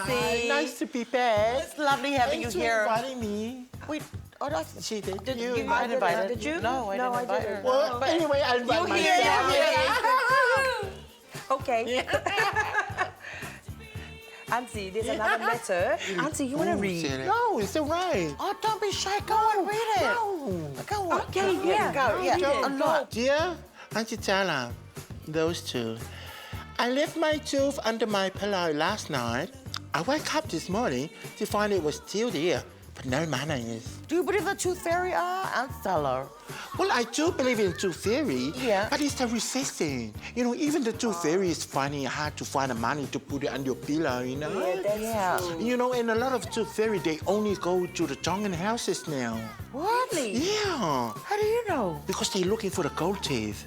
Auntie. Nice to be back. It's lovely having you here. Thanks for inviting me. Wait, oh, that's... She did. Did you you invite her? Did you? No, I didn't invite her. Well, anyway, I invite myself. Okay. Auntie, there's another letter. Auntie, you want to read? No, it's all right. Oh, don't be shy. Go on, read it. No. Go on. Okay, yeah. Go, yeah. Read it. A lot. Dear Aunty Tala, those two. I left my tooth under my pillow last night. I woke up this morning to find it was still there, but no mayonnaise. Do you believe the tooth fairy? Aunty Tala. Well, I do believe in tooth fairy, Yeah. but it's the resisting. You know, even the tooth fairy is finding it hard to find the money to put it on your pillow, you know? Yeah, that's true. You know, and a lot of tooth fairy, they only go to the Tongan houses now. What? Yeah, How do you know? because they're looking for the gold teeth.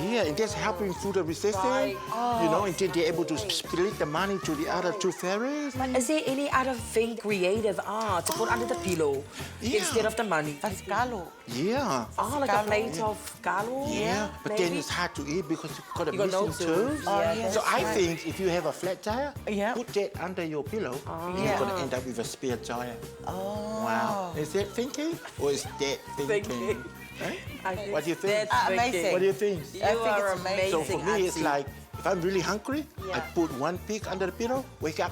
Yeah, and that's helping through the resistance. Right. You know, and then they're able to split the money to the other tooth fairies. But is there any other thing, creative art to put under the pillow instead of the money? That's galo. Yeah. Oh, like a plate of galo? Yeah, but then it's hard to eat because you've got a You got no missing tooth. tooth. Yeah, So that's I right. think if you have a flat tire, Yeah. put that under your pillow, you're going to end up with a spare tire. Oh. Wow. Is that thinking or is that thinking? Thinking. Eh? I think What do you think? that's Amazing. What do you think? You I think are it's amazing. So for me, it's Auntie. like, if I'm really hungry, I put one pig under the pillow, wake up,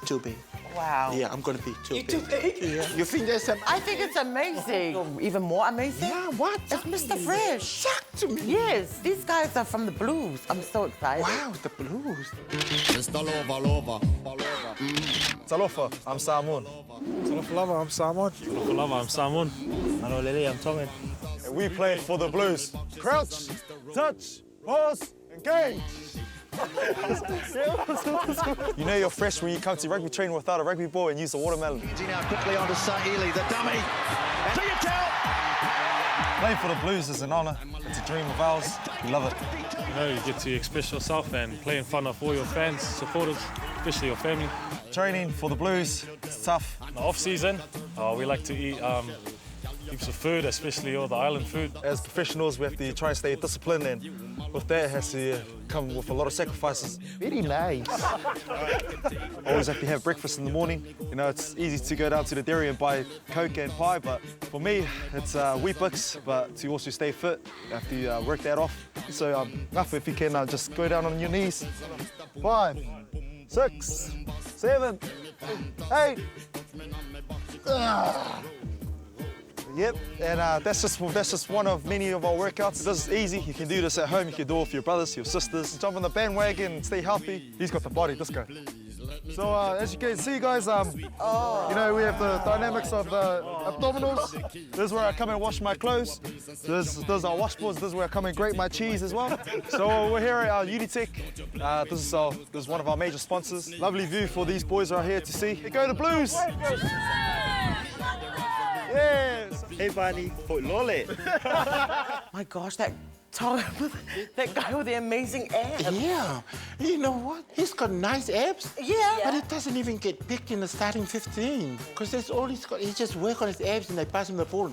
too big. Wow. Yeah, I'm going to be too too big? Yeah. You think that's a... I think it's amazing. Even more amazing? Yeah, what? It's Mr. Fresh. Talk to me. Yes, these guys are from the Blues. I'm so excited. Wow, the blues. Mr. Lover. Talofa, I'm Samoan. Talofa Lava, I'm Samoan. Talofa Lava, I'm Samoan. Ano Lele, I'm Tongan. And we play for the Blues. Crouch, touch, pause, engage. You know you're fresh when you come to rugby training without a rugby ball and use a watermelon. Now quickly onto Sahili, the dummy. Do you tell? Playing for the Blues is an honour. It's a dream of ours. We love it. You know, you get to express yourself and play in front of all your fans, supporters, especially your family. Training for the Blues, it's tough. In the off-season, we like to eat heaps of food, especially all the island food. As professionals, we have to try and stay disciplined, and with that, it has to come with a lot of sacrifices. Very nice. Always have to have breakfast in the morning. You know, it's easy to go down to the dairy and buy Coke and pie, but for me, it's Weet-Bix, but to also stay fit, you have to work that off. So, if you can just go down on your knees. 5, 6, 7, 8. Yep, and that's just one of many of our workouts. This is easy. You can do this at home. You can do it with your brothers, your sisters. Jump on the bandwagon, stay healthy. He's got the body, this guy. So as you can see, guys, you know, we have the dynamics of the abdominals. This is where I come and wash my clothes. This is our washboards. This is where I come and grate my cheese as well. So we're here at our Unitech. This is one of our major sponsors. Lovely view for these boys right here to see. They go to Blues. Yes. Hey, Pani, lole. My gosh, that guy with the amazing abs. Yeah. You know what? He's got nice abs. Yeah. But it doesn't even get picked in the starting 15. Because that's all he's got. He just work on his abs and they pass him the ball.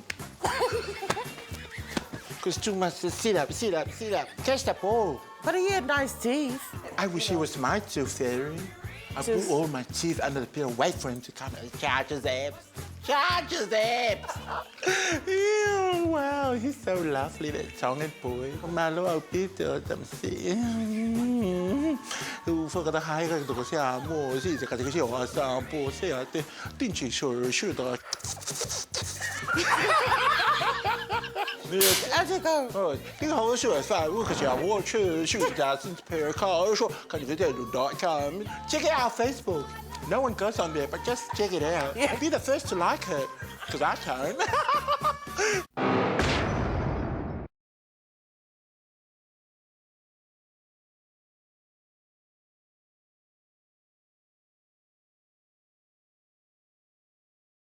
Because too much. Sit up. Catch the ball. But he had nice teeth. I wish he was my tooth fairy. I put all my teeth under the pillow, wait for him to come and charge his abs. Charge his abs! Ew, wow, he's so lovely, that Tongan boy. My little Peter, them see. Du får det här då så jag må se det kanske jag sa på se att det inte så då. How'd you go? 这个好说饭，我可想我去家是陪人看，我说看你在录到看，check it out Facebook. No one goes on there, but just check it out. Yeah. Be the first to like it, because I can't.